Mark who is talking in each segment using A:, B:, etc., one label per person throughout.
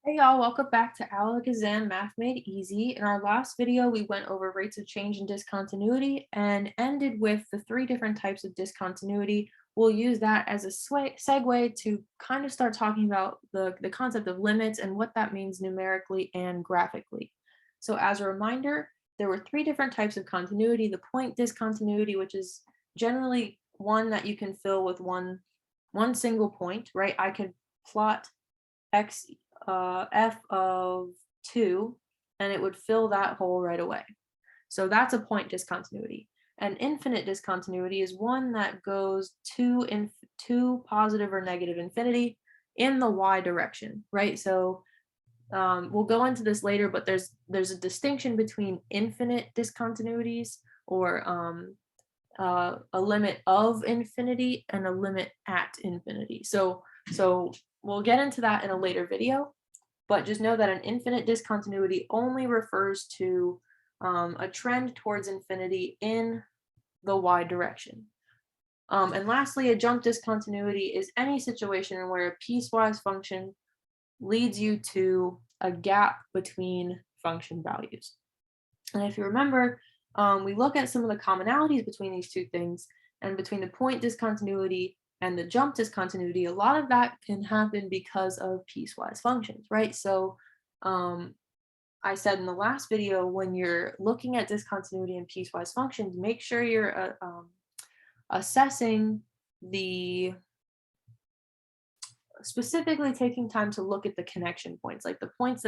A: Hey y'all, welcome back to Alakazam Math Made Easy. In our last video, we went over rates of change and discontinuity and ended with the three different types of discontinuity. We'll use that as a segue to kind of start talking about the concept of limits and what that means numerically and graphically. So as a reminder, there were three different types of continuity. The point discontinuity, which is generally one that you can fill with one single point, right? I could plot x f of 2 and it would fill that hole right away. So that's a point discontinuity. An infinite discontinuity is one that goes to positive or negative infinity in the y direction, right? So we'll go into this later, but there's a distinction between infinite discontinuities or a limit of infinity and a limit at infinity. So we'll get into that in a later video, but just know that an infinite discontinuity only refers to a trend towards infinity in the y direction. And lastly, a jump discontinuity is any situation where a piecewise function leads you to a gap between function values. And if you remember, we look at some of the commonalities between these two things, and between the point discontinuity and the jump discontinuity, a lot of that can happen because of piecewise functions, right? So I said in the last video, when you're looking at discontinuity and piecewise functions, make sure you're assessing specifically taking time to look at the connection points, like the points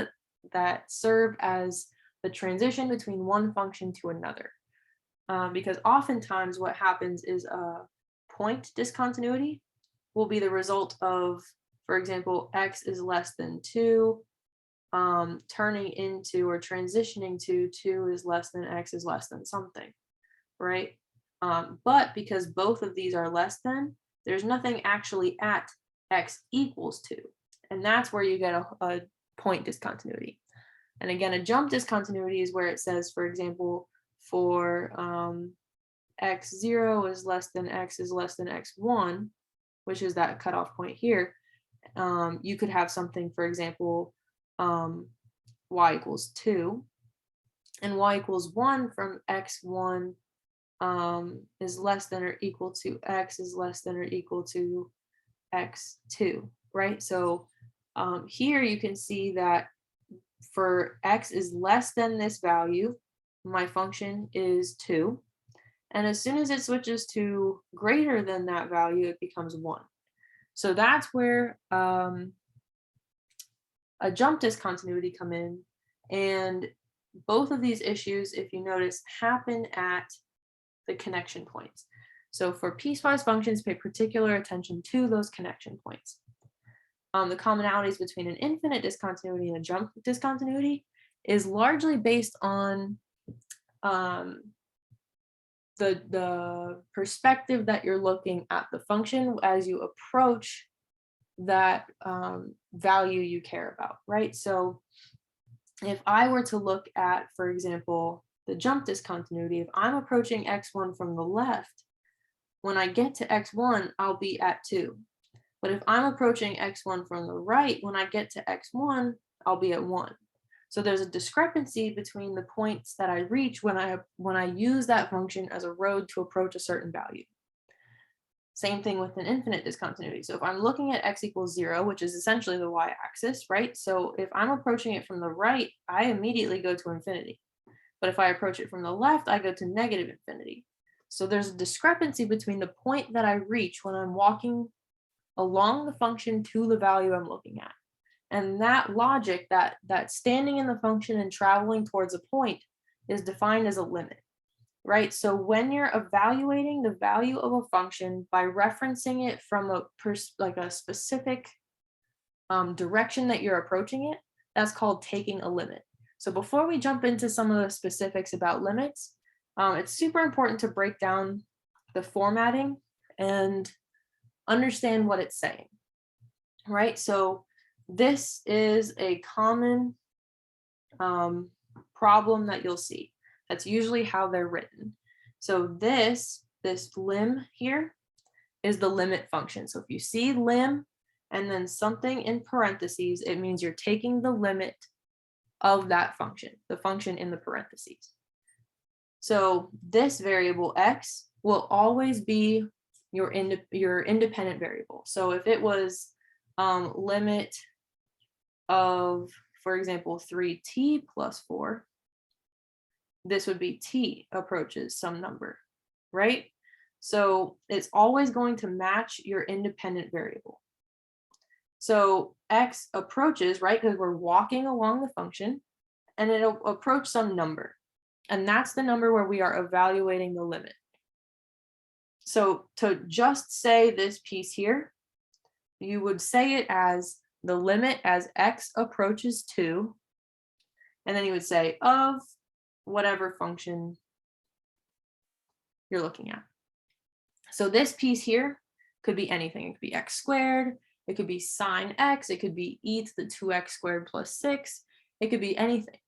A: that serve as the transition between one function to another. Because oftentimes what happens is a point discontinuity will be the result of, for example, x is less than 2, turning into or transitioning to 2 is less than x is less than something, right? But because both of these are less than, there's nothing actually at x equals 2. And that's where you get a point discontinuity. And again, a jump discontinuity is where it says, for example, for x0 is less than x is less than x1, which is that cutoff point here. You could have something, for example, y equals 2, and y equals 1 from x1 is less than or equal to x is less than or equal to x2, right? So here you can see that for x is less than this value, my function is 2. And as soon as it switches to greater than that value, it becomes 1. So that's where a jump discontinuity come in. And both of these issues, if you notice, happen at the connection points. So for piecewise functions, pay particular attention to those connection points. The commonalities between an infinite discontinuity and a jump discontinuity is largely based on the perspective that you're looking at the function as you approach that value you care about, right? So if I were to look at, for example, the jump discontinuity, if I'm approaching x1 from the left, when I get to x1, I'll be at 2. But if I'm approaching x1 from the right, when I get to x1, I'll be at 1. So there's a discrepancy between the points that I reach when I use that function as a road to approach a certain value. Same thing with an infinite discontinuity. So if I'm looking at x equals 0, which is essentially the y-axis, right? So if I'm approaching it from the right, I immediately go to infinity. But if I approach it from the left, I go to negative infinity. So there's a discrepancy between the point that I reach when I'm walking along the function to the value I'm looking at. And that logic, that standing in the function and traveling towards a point, is defined as a limit, right? So when you're evaluating the value of a function by referencing it from a specific direction that you're approaching it, that's called taking a limit. So before we jump into some of the specifics about limits, it's super important to break down the formatting and understand what it's saying, right? So this is a common problem that you'll see. That's usually how they're written. So this lim here is the limit function. So if you see lim and then something in parentheses, it means you're taking the limit of that function, the function in the parentheses. So this variable x will always be your independent variable. So if it was limit of, for example, 3t plus 4, this would be t approaches some number, right? So it's always going to match your independent variable. So x approaches, right, because we're walking along the function, and it'll approach some number. And that's the number where we are evaluating the limit. So to just say this piece here, you would say it as the limit as x approaches 2, and then you would say of whatever function you're looking at. So this piece here could be anything. It could be x squared, it could be sine x, it could be e to the 2x squared plus 6, it could be anything.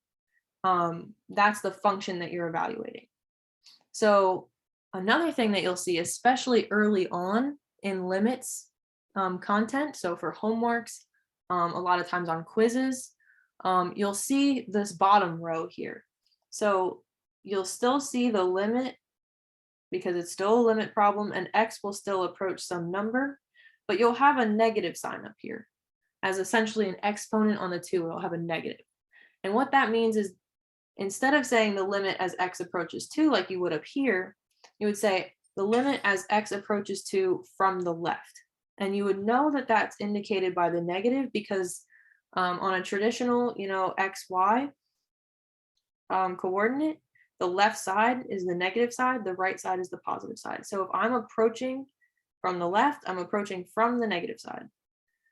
A: That's the function that you're evaluating. So another thing that you'll see, especially early on in limits content, so for homeworks, a lot of times on quizzes, you'll see this bottom row here. So you'll still see the limit because it's still a limit problem, and x will still approach some number, but you'll have a negative sign up here as essentially an exponent on the 2. It'll have a negative. And what that means is, instead of saying the limit as x approaches 2 like you would up here, you would say the limit as x approaches 2 from the left. And you would know that that's indicated by the negative because on a traditional, xy coordinate, the left side is the negative side, the right side is the positive side. So if I'm approaching from the left, I'm approaching from the negative side.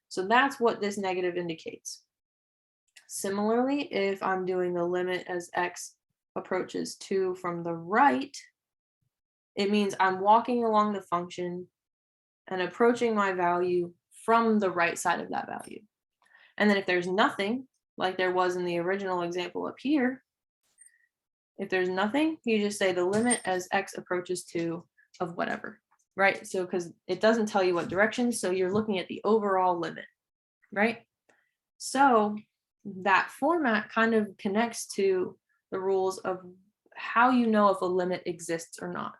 A: So that's what this negative indicates. Similarly, if I'm doing the limit as x approaches 2 from the right, it means I'm walking along the function and approaching my value from the right side of that value. And then if there's nothing, like there was in the original example up here, if there's nothing, you just say the limit as x approaches 2 of whatever, right? So because it doesn't tell you what direction, so you're looking at the overall limit, right? So that format kind of connects to the rules of how you know if a limit exists or not,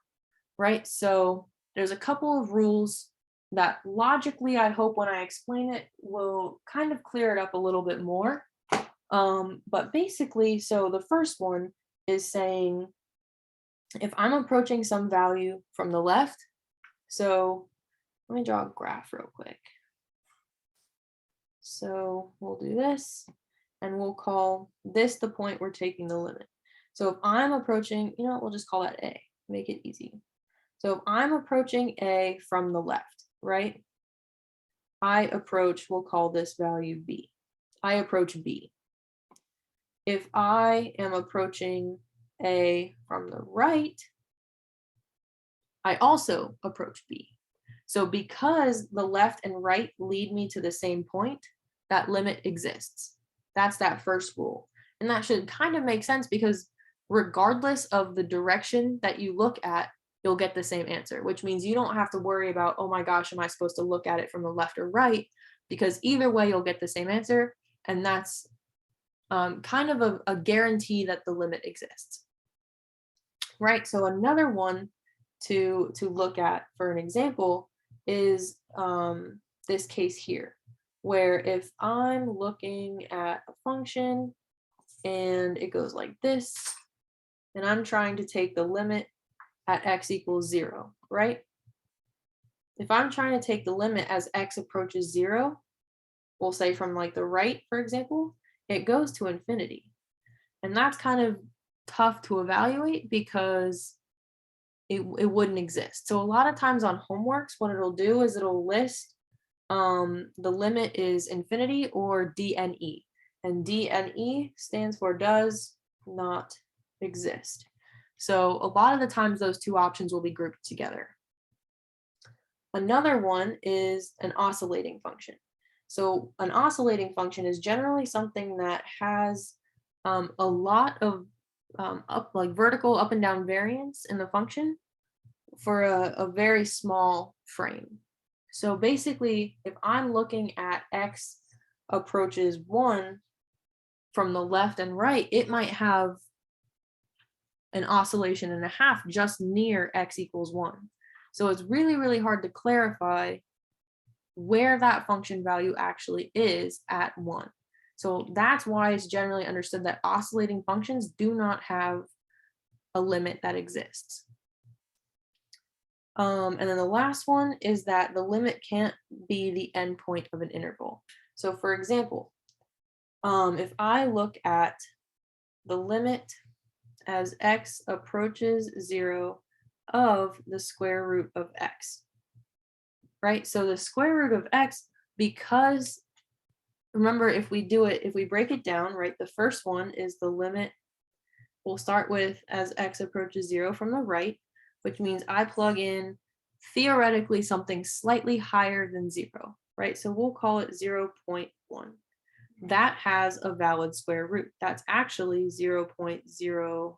A: right? So there's a couple of rules that logically, I hope when I explain it, will kind of clear it up a little bit more. But basically, so the first one is saying, if I'm approaching some value from the left, so let me draw a graph real quick. So we'll do this, and we'll call this the point we're taking the limit. So if I'm approaching, we'll just call that A, make it easy. So if I'm approaching A from the left, right? we'll call this value B. I approach B. If I am approaching A from the right, I also approach B. So because the left and right lead me to the same point, that limit exists. That's that first rule. And that should kind of make sense because regardless of the direction that you look at, you'll get the same answer, which means you don't have to worry about, oh my gosh, am I supposed to look at it from the left or right? Because either way, you'll get the same answer. And that's kind of a guarantee that the limit exists. Right, so another one to look at for an example is this case here, where if I'm looking at a function and it goes like this, and I'm trying to take the limit at x equals 0, right? If I'm trying to take the limit as x approaches 0, we'll say from like the right, for example, it goes to infinity. And that's kind of tough to evaluate because it wouldn't exist. So a lot of times on homeworks, what it'll do is it'll list the limit is infinity or DNE. And DNE stands for does not exist. So a lot of the times those two options will be grouped together. Another one is an oscillating function. So an oscillating function is generally something that has a lot of vertical up and down variance in the function for a very small frame. So basically, if I'm looking at x approaches 1 from the left and right, it might have an oscillation and a half just near x equals 1. So it's really, really hard to clarify where that function value actually is at 1. So that's why it's generally understood that oscillating functions do not have a limit that exists. And then the last one is that the limit can't be the endpoint of an interval. So for example, if I look at the limit as x approaches 0 of the square root of x, right? So the square root of x, because remember, if we break it down, right, the first one is the limit. We'll start with as x approaches 0 from the right, which means I plug in theoretically something slightly higher than 0, right? So we'll call it 0.1. That has a valid square root. That's actually 0.01.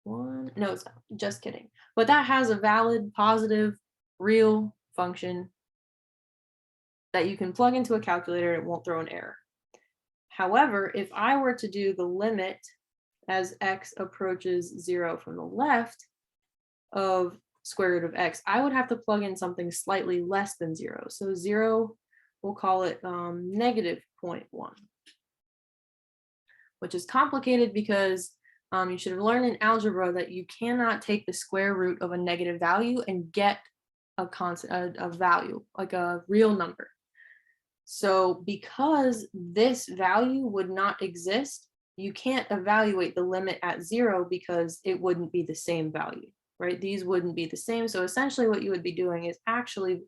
A: No, it's not. Just kidding. But that has a valid, positive, real function that you can plug into a calculator and it won't throw an error. However, if I were to do the limit as x approaches 0 from the left of square root of x, I would have to plug in something slightly less than 0. So 0, we'll call it negative 0.1, which is complicated because you should have learned in algebra that you cannot take the square root of a negative value and get a value, like a real number. So because this value would not exist, you can't evaluate the limit at 0 because it wouldn't be the same value, right? These wouldn't be the same. So essentially what you would be doing is actually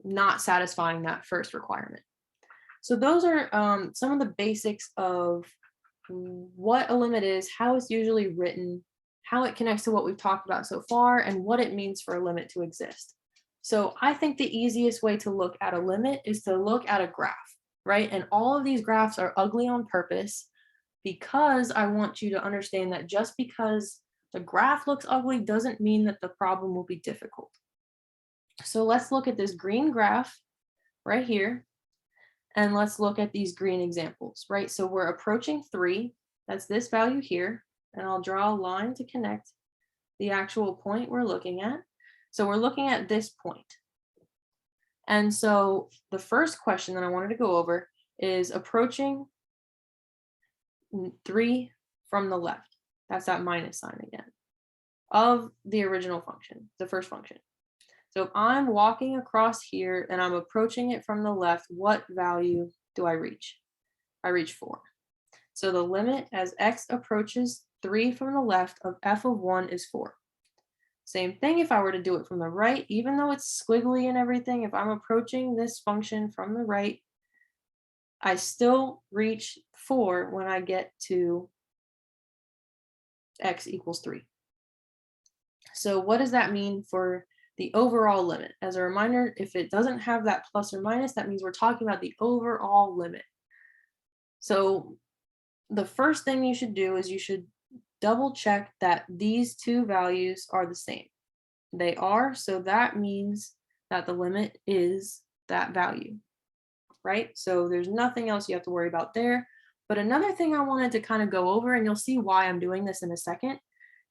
A: not satisfying that first requirement. So those are some of the basics of what a limit is, how it's usually written, how it connects to what we've talked about so far, and what it means for a limit to exist. So I think the easiest way to look at a limit is to look at a graph, right? And all of these graphs are ugly on purpose because I want you to understand that just because the graph looks ugly doesn't mean that the problem will be difficult. So let's look at this green graph right here. And let's look at these green examples, right? So we're approaching 3, that's this value here, and I'll draw a line to connect the actual point we're looking at. So we're looking at this point. And so the first question that I wanted to go over is approaching 3 from the left. That's that minus sign again, of the original function, the first function. So if I'm walking across here and I'm approaching it from the left, what value do I reach? I reach 4. So the limit as x approaches 3 from the left of f of 1 is 4. Same thing if I were to do it from the right, even though it's squiggly and everything, if I'm approaching this function from the right, I still reach 4 when I get to x equals 3. So what does that mean for the overall limit? As a reminder, if it doesn't have that plus or minus, that means we're talking about the overall limit. So the first thing you should do is you should double check that these two values are the same. They are, so that means that the limit is that value, right? So there's nothing else you have to worry about there. But another thing I wanted to kind of go over, and you'll see why I'm doing this in a second,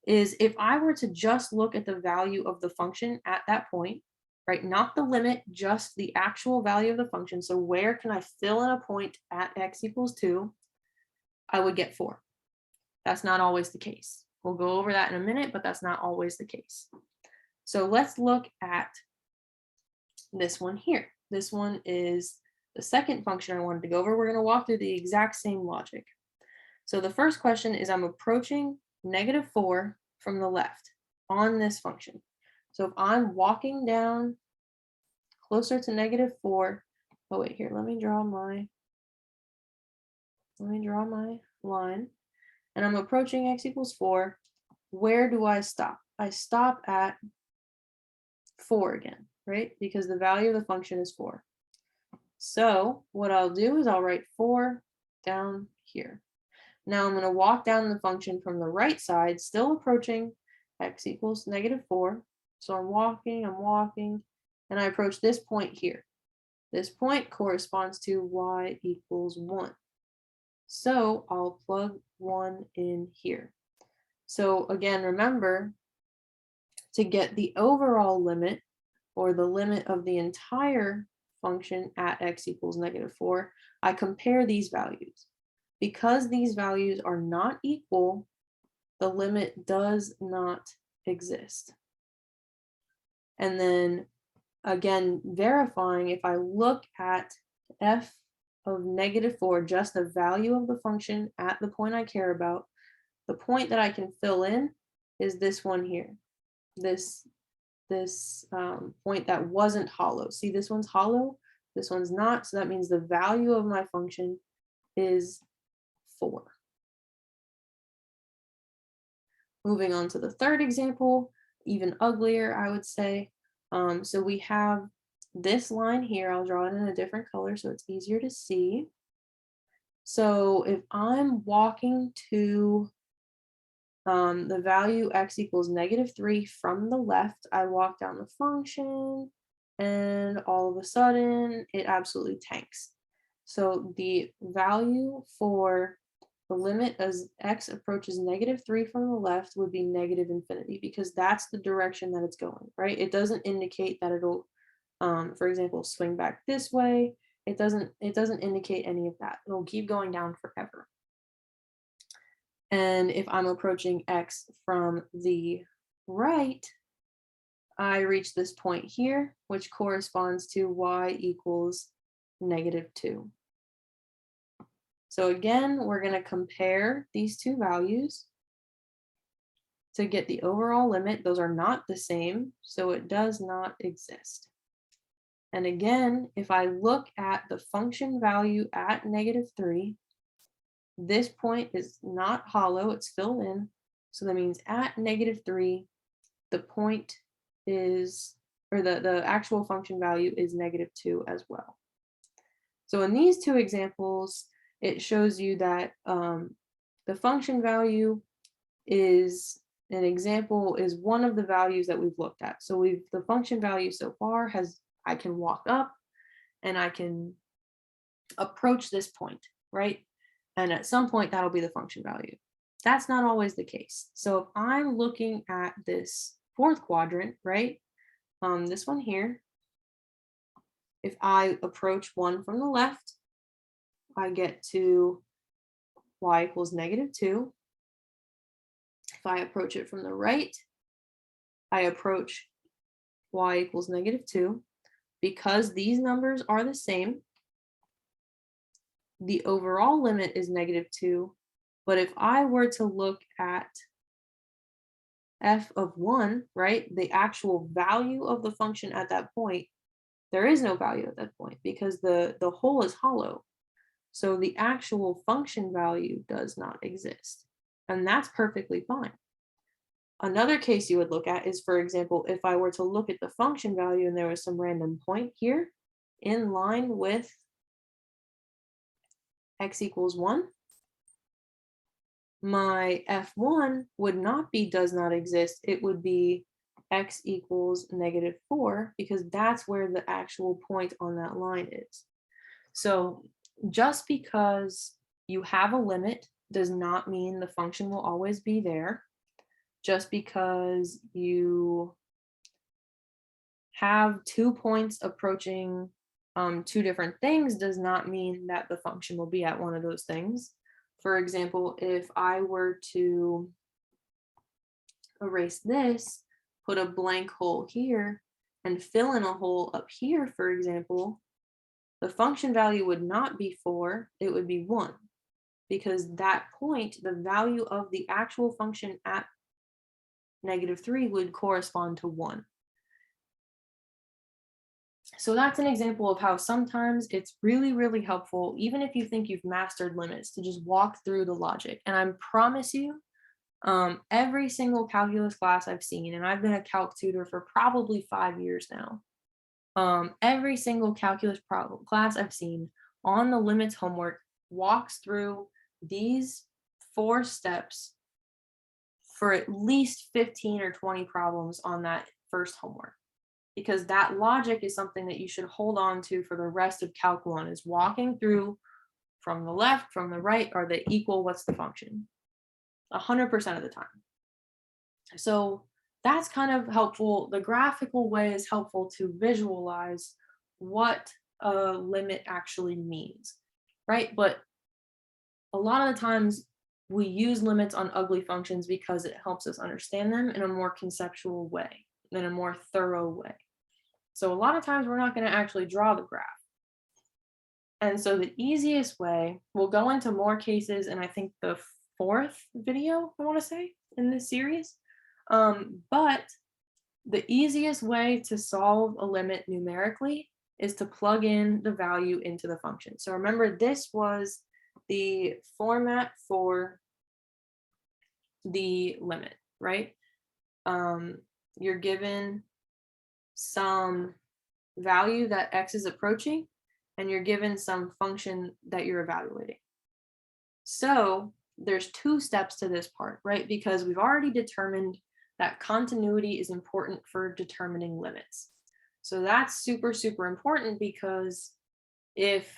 A: is if I were to just look at the value of the function at that point, right, not the limit, just the actual value of the function, so where can I fill in a point at x equals 2, I would get 4. That's not always the case. We'll go over that in a minute, but that's not always the case. So let's look at this one here. This one is the second function I wanted to go over. We're going to walk through the exact same logic. So the first question is I'm approaching -4 from the left on this function. So if I'm walking down closer to -4, oh wait, here, let me draw my line, and I'm approaching x equals 4, where do I stop? I stop at 4 again, right? Because the value of the function is 4. So what I'll do is I'll write 4 down here. Now I'm going to walk down the function from the right side, still approaching x equals -4. So I'm walking, and I approach this point here. This point corresponds to y equals 1. So I'll plug 1 in here. So again, remember, to get the overall limit, or the limit of the entire function at x equals -4, I compare these values. Because these values are not equal, the limit does not exist. And then again, verifying, if I look at f of -4, just the value of the function at the point I care about, the point that I can fill in is this one here, this point that wasn't hollow. See, this one's hollow, this one's not, so that means the value of my function is 4. Moving on to the third example, even uglier, I would say. So we have this line here. I'll draw it in a different color so it's easier to see. So if I'm walking to the value x equals -3 from the left, I walk down the function, and all of a sudden it absolutely tanks. So the value for the limit as x approaches -3 from the left would be -infinity, because that's the direction that it's going, right? It doesn't indicate that it'll, for example, swing back this way. It doesn't indicate any of that. It'll keep going down forever. And if I'm approaching x from the right, I reach this point here, which corresponds to y equals -2. So again, we're going to compare these two values to get the overall limit. Those are not the same, so it does not exist. And again, if I look at the function value at -3, this point is not hollow, it's filled in. So that means at -3, the point is, or the actual function value is -2 as well. So in these two examples, it shows you that the function value is an example, is one of the values that we've looked at. So the function value so far has, I can walk up and I can approach this point, right? And at some point that'll be the function value. That's not always the case. So if I'm looking at this fourth quadrant, right? This one here, if I approach 1 from the left, I get to y equals -2. If I approach it from the right, I approach y equals -2. Because these numbers are the same, the overall limit is -2. But if I were to look at f of 1, right, the actual value of the function at that point, there is no value at that point because the whole is hollow. So the actual function value does not exist. And that's perfectly fine. Another case you would look at is, for example, if I were to look at the function value and there was some random point here in line with x equals 1, my f1 would not be does not exist. It would be x equals -4, because that's where the actual point on that line is. So just because you have a limit does not mean the function will always be there. Just because you have 2 points approaching two different things does not mean that the function will be at one of those things. For example, if I were to erase this, put a blank hole here, and fill in a hole up here, for example, the function value would not be 4, it would be 1. Because that point, the value of the actual function at -3 would correspond to 1. So that's an example of how sometimes it's really, really helpful, even if you think you've mastered limits, to just walk through the logic. And I promise you, every single calculus class I've seen, and I've been a calc tutor for probably 5 years now, every single calculus class I've seen on the limits homework walks through these 4 steps for at least 15 or 20 problems on that first homework, because that logic is something that you should hold on to for the rest of Calc 1, is walking through from the left, from the right, are they equal, what's the function? 100% of the time. So that's kind of helpful. The graphical way is helpful to visualize what a limit actually means, right? But a lot of the times we use limits on ugly functions because it helps us understand them in a more conceptual way, in a more thorough way. So a lot of times we're not going to actually draw the graph. And so the easiest way, we'll go into more cases in I think the 4th video, I want to say, in this series. But the easiest way to solve a limit numerically is to plug in the value into the function. So remember, this was the format for the limit, right? You're given some value that x is approaching, and you're given some function that you're evaluating. So there's 2 steps to this part, right? Because we've already determined that continuity is important for determining limits. So that's super, super important, because if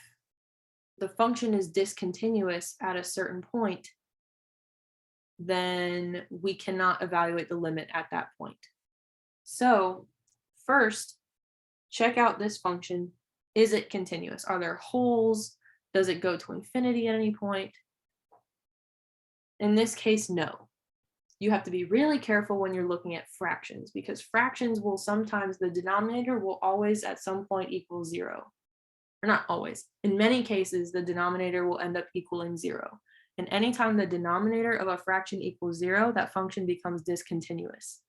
A: the function is discontinuous at a certain point, then we cannot evaluate the limit at that point. So first, check out this function. Is it continuous? Are there holes? Does it go to infinity at any point? In this case, no. You have to be really careful when you're looking at fractions, because fractions will sometimes, the denominator will always at some point equal 0. Or not always. In many cases, the denominator will end up equaling 0. And anytime the denominator of a fraction equals 0, that function becomes discontinuous.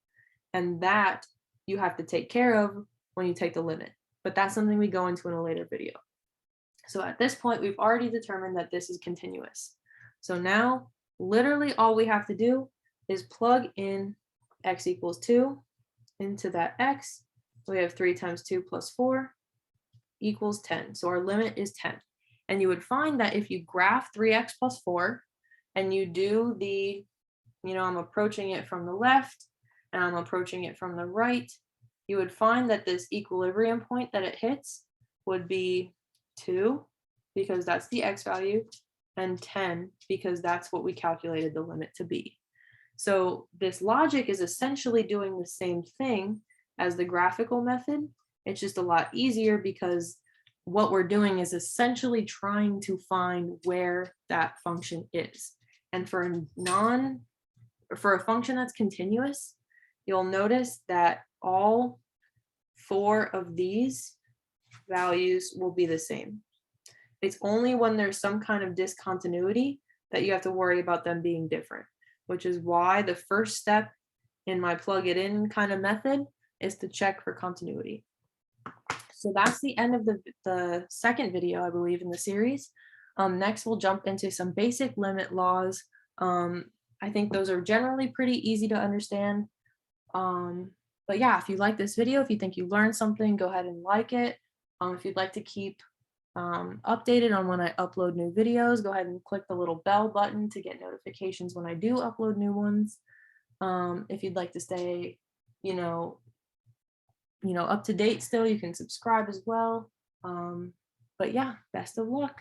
A: And that you have to take care of when you take the limit. But that's something we go into in a later video. So at this point, we've already determined that this is continuous. So now, literally all we have to do is plug in x equals 2 into that x. We have 3 times 2 plus 4 equals 10. So our limit is 10. And you would find that if you graph 3x plus 4 and you do the, I'm approaching it from the left and I'm approaching it from the right, you would find that this equilibrium point that it hits would be 2, because that's the x value, and 10, because that's what we calculated the limit to be. So this logic is essentially doing the same thing as the graphical method. It's just a lot easier, because what we're doing is essentially trying to find where that function is. And for a function that's continuous, you'll notice that all 4 of these values will be the same. It's only when there's some kind of discontinuity that you have to worry about them being different, which is why the first step in my plug it in kind of method is to check for continuity. So that's the end of the 2nd video, I believe, in the series. Next, we'll jump into some basic limit laws. I think those are generally pretty easy to understand. But yeah, if you like this video, if you think you learned something, go ahead and like it. If you'd like to keep updated on when I upload new videos, go ahead and click the little bell button to get notifications when I do upload new ones. If you'd like to stay, up to date still, you can subscribe as well. But yeah, best of luck.